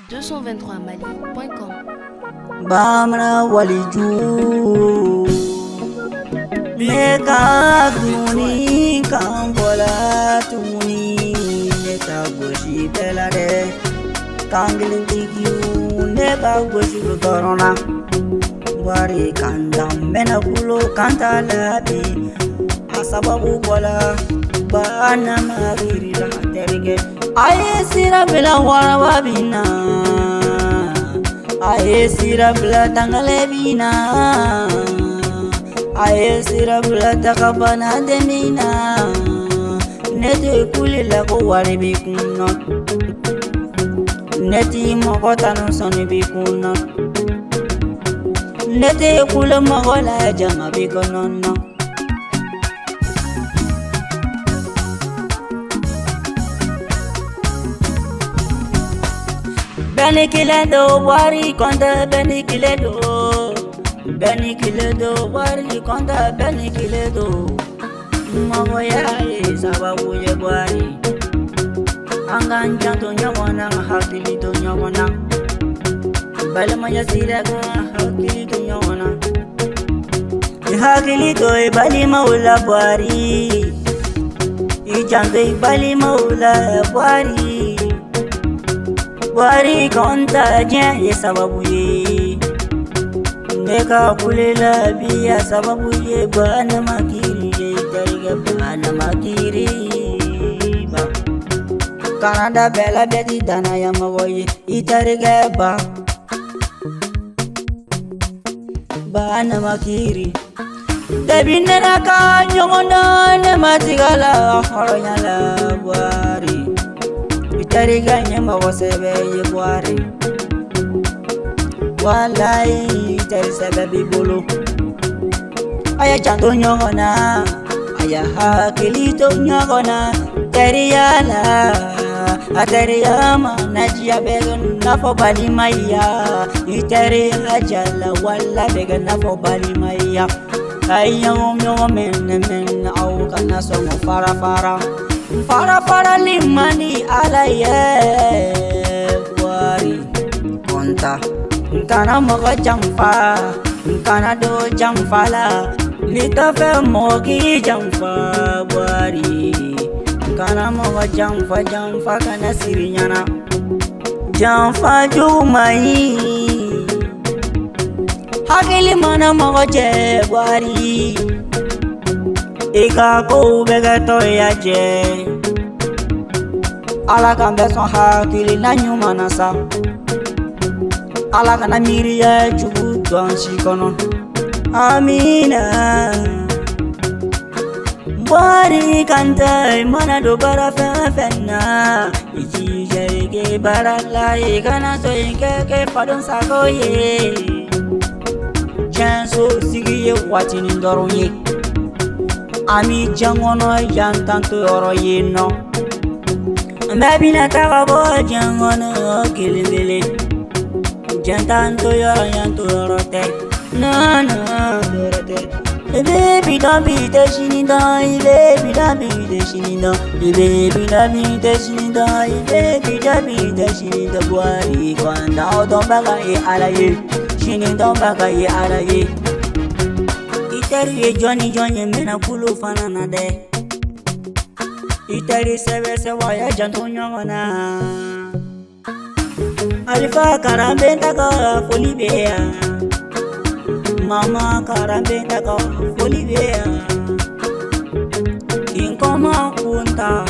223mali.com. Bamana walidjou Meka tumuni kambola tumuni Neta goshi pelade Kangilin tigiu neba goshi corona Bouari kandam mena kulo kanta labi Asababu bola bana magiri la terige Aye sira bela warababina Aye sira bela tangalebina Aye sira bela takabana demina Nete kuli la ko wari bikuno Neti mokota no soni bikuno Nete kula magola jama bikuno no Beni kiledo bouari konta beni kiledo bouari konta beni kiledo Magoya sababu ye bouari Angan janto nyamona hakili to nyamona Balama ya siraga hakili to nyamona Hakili to bali maula bouari Ijanto bali maula bouari Bouari konta je sababu ye Neka kulela biya sababu ye bana makiri ye tariga bana makiri ba Kanada bela beti dana ya magoye itariga bana makiri Debi nena ka nyongona ne matigala horonya la Bouari Itariga nyama wasebe ye Bouari Walai itari sebe bibolo Aya chanto nyogona Aya hakili to nyogona Teriyala Ateriyama Najia began nafo bali maya Itari hajala wala began nafo bali maya Ayam men au kana songo fara fara limani alaye Bouari konta Nkana moga jamfa Nkana do jamfala Lita fe mogi jamfa Bouari Nkana moga jamfa kana sirinyana Jamfa jumai Hakili mana moga je Bouari Ika ko bega toya je Ala kambe son hakili na nyuma nasa Ala kana miriya jugu don shikono Amina Bouari kanta mana do bara fenna Iji jege bara lai kana so ke fadon sagoye Janso sigiye watini ndoronye Ami jangono jantanto yoro yeno Mbabina takabo jangono kilindele Jantanto yoro te No dorote Baby don't be the shinido Baby don't be the shinido Baby don't be the shinido Baby don't be the shinido Bouari konta odon baga ye alaye Shinido baga ye alaye Itari ye Johnny mena kulu fanana de Itari sebe waya janto nyongona Alifa karambe taka foli beya Mama karambe taka foli beya Inkoma kunta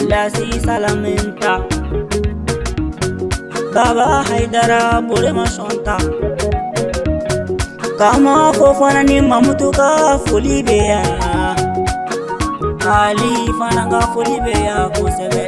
Lasi salamenta Baba Haidara bole masonta Kama fofana ni mamutuka foli beya Ali fananga foli beya kusebe